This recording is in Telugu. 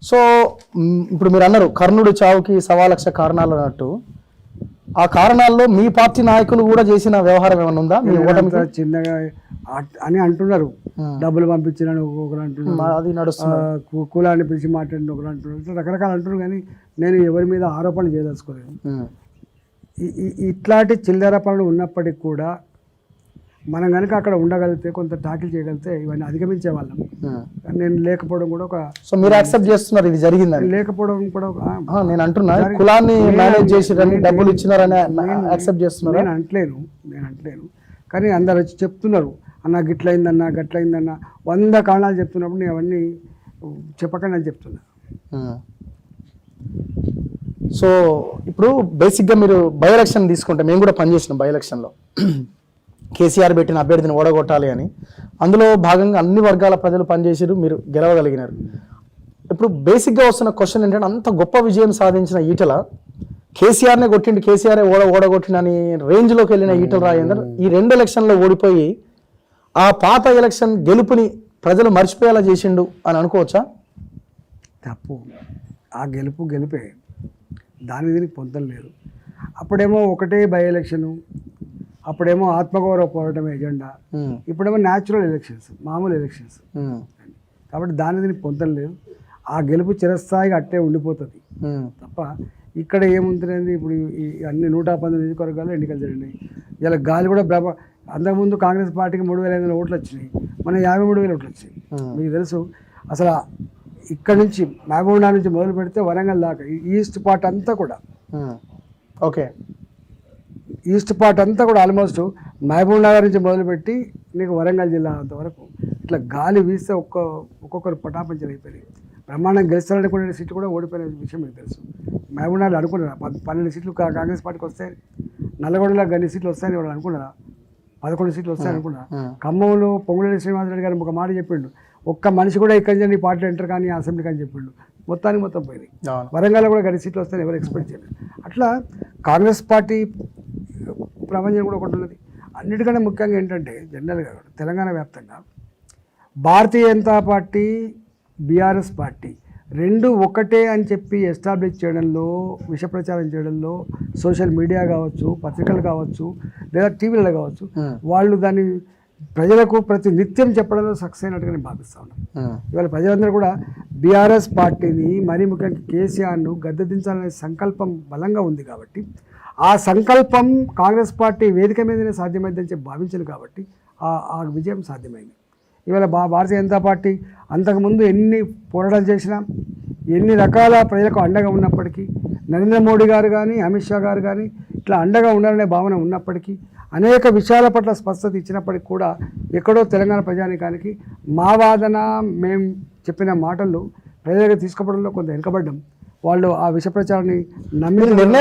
సో ఇప్పుడు మీరు అన్నారు కర్ణుడి చావుకి 1,00,000 కారణాలు అన్నట్టు, ఆ కారణాల్లో మీ పార్టీ నాయకులు కూడా చేసిన వ్యవహారం ఏమైనా ఉందా? మీ ఓటమికి చిన్నగా అని అంటున్నారు, డబ్బులు పంపించిన ఒకరు అంటున్నారు, అది నడుస్తుంది, కులాన్ని పిలిచి మాట్లాడిన ఒకరు అంటున్నారు, ఇట్లా రకరకాలు అంటున్నారు. కానీ నేను ఎవరి మీద ఆరోపణలు చేయదలుచుకోలేదు. ఇట్లాంటి చిల్లర పనులు ఉన్నప్పటికీ కూడా మనం కనుక అక్కడ ఉండగలిగితే, కొంత టాకిల్ చేయగలిగితే ఇవన్నీ అధిగమించే వాళ్ళం. నేను లేకపోవడం కూడా ఒక, సో మీరు యాక్సెప్ట్ చేస్తున్నారు ఇది జరిగిందని? లేకపోవడం కూడా నేను అంటున్నా, కులాన్ని మేనేజ్ చేసిరని, డబ్బులు ఇచ్చినారని యాక్సెప్ట్ చేస్తున్నారు. నేను అంటలేను. కానీ అందరు వచ్చి చెప్తున్నారు, అన్న గిట్లయిందన్నా గట్లయిందన్నా 100 కారణాలు చెప్తున్నప్పుడు నేను అవన్నీ చెప్పకండి అని చెప్తున్నా. సో ఇప్పుడు బేసిక్గా మీరు బై ఎలక్షన్ తీసుకుంటే, మేము కూడా పనిచేసినాం బై ఎలక్షన్లో, కేసీఆర్ పెట్టిన అభ్యర్థిని ఓడగొట్టాలి అని. అందులో భాగంగా అన్ని వర్గాల ప్రజలు పనిచేసారు, మీరు గెలవగలిగినారు. ఇప్పుడు బేసిక్గా వస్తున్న క్వశ్చన్ ఏంటంటే, అంత గొప్ప విజయం సాధించిన ఈటల కేసీఆర్నే కొట్టిండు, కేసీఆర్ ఓడగొట్టినని రేంజ్లోకి వెళ్ళిన ఈటల రాజేందర్ ఈ 2 ఎలక్షన్లో ఓడిపోయి ఆ పాత ఎలక్షన్ గెలుపుని ప్రజలు మర్చిపోయేలా చేసిండు అని అనుకోవచ్చా? తప్పు. ఆ గెలిపే, దాని దీనికి పొందం లేదు. అప్పుడేమో ఒకటే బై ఎలక్షను, అప్పుడేమో ఆత్మగౌరవ పోరాటం ఎజెండా, ఇప్పుడేమో న్యాచురల్ ఎలక్షన్స్, మామూలు ఎలక్షన్స్. కాబట్టి దాని దీనికి పొందం లేదు. ఆ గెలుపు చిరస్థాయిగా అట్టే ఉండిపోతుంది తప్ప ఇక్కడ ఏముంటుంది. ఇప్పుడు ఈ అన్ని 119 నియోజకవర్గాల్లో ఎన్నికలు జరిగినాయి. ఇలా గాలి కూడా అంతకుముందు కాంగ్రెస్ పార్టీకి 3,500 ఓట్లు వచ్చినాయి, మన 53,000 ఓట్లు వచ్చాయి. మీకు తెలుసు, అసలు ఇక్కడ నుంచి మహబూబ్నగర్ నుంచి మొదలు పెడితే వరంగల్ దాకా ఈస్ట్ పార్ట్ అంతా కూడా, ఈస్ట్ పార్ట్ అంతా కూడా ఆల్మోస్ట్ మహబూబ్నగర్ నుంచి మొదలుపెట్టి నీకు వరంగల్ జిల్లా అంతవరకు ఇట్లా గాలి వీస్తే ఒక్కొక్కరు పటాపంచలు అయిపోయినాయి. బ్రహ్మాండం గెలుస్తారనుకునే సీట్లు కూడా ఓడిపోయిన విషయం మీకు తెలుసు. మహబూబ్నగర్ అనుకున్నారా 12 సీట్లు కాంగ్రెస్ పార్టీకి వస్తాయి, నల్లగొండలో గన్ని సీట్లు వస్తాయని వాళ్ళు అనుకున్నారా? 11 సీట్లు వస్తాయని అనుకున్నారా? ఖమ్మంలో పొంగులేటి శ్రీనివాసరెడ్డి గారు ఒక మాట చెప్పిండు, ఒక్క మనిషి కూడా ఇక్కడి నుంచి పార్టీ ఎంటర్ కానీ అసెంబ్లీ కానీ చెప్పిండు. మొత్తం పోయింది. వరంగల్లో కూడా గన్ని సీట్లు వస్తాయని ఎవరు ఎక్స్పెక్ట్ చేయలేదు. అట్లా కాంగ్రెస్ పార్టీ ప్రపంచం కూడా ఒకటి ఉన్నది. అన్నిటికంటే ముఖ్యంగా ఏంటంటే, జనరల్గా తెలంగాణ వ్యాప్తంగా Bharatiya Janata party, BRS party రెండు ఒకటే అని చెప్పి ఎస్టాబ్లిష్ చేయడంలో, విష ప్రచారం చేయడంలో, సోషల్ మీడియా కావచ్చు, పత్రికలు కావచ్చు, లేదా టీవీలలో కావచ్చు, వాళ్ళు దాన్ని ప్రజలకు ప్రతి నిత్యం చెప్పడంలో సక్సెస్ అయినట్టుగా నేను భావిస్తా ఉన్నాను. ఇవాళ ప్రజలందరూ కూడా బీఆర్ఎస్ పార్టీని, మరీ ముఖ్యంగా కేసీఆర్ను గద్దెదించాలనే సంకల్పం బలంగా ఉంది. కాబట్టి ఆ సంకల్పం కాంగ్రెస్ పార్టీ వేదిక మీదనే సాధ్యమైందని చెప్పి భావించారు. కాబట్టి ఆ విజయం సాధ్యమైంది. ఇవాళ భారతీయ జనతా పార్టీ అంతకుముందు ఎన్ని పోరాటాలు చేసినా, ఎన్ని రకాల ప్రజలకు అండగా ఉన్నప్పటికీ, నరేంద్ర మోడీ గారు కానీ, అమిత్ షా గారు కానీ ఇట్లా అండగా ఉండాలనే భావన ఉన్నప్పటికీ, అనేక విషయాల పట్ల స్పష్టత ఇచ్చినప్పటికీ కూడా ఎక్కడో తెలంగాణ ప్రజానికానికి మా వాదన, మేము చెప్పిన మాటలు ప్రజలకు తీసుకుపోవడంలో కొంత వెనుకబడ్డం. వాళ్ళు ఆ విష ప్రచారాన్ని నమ్మి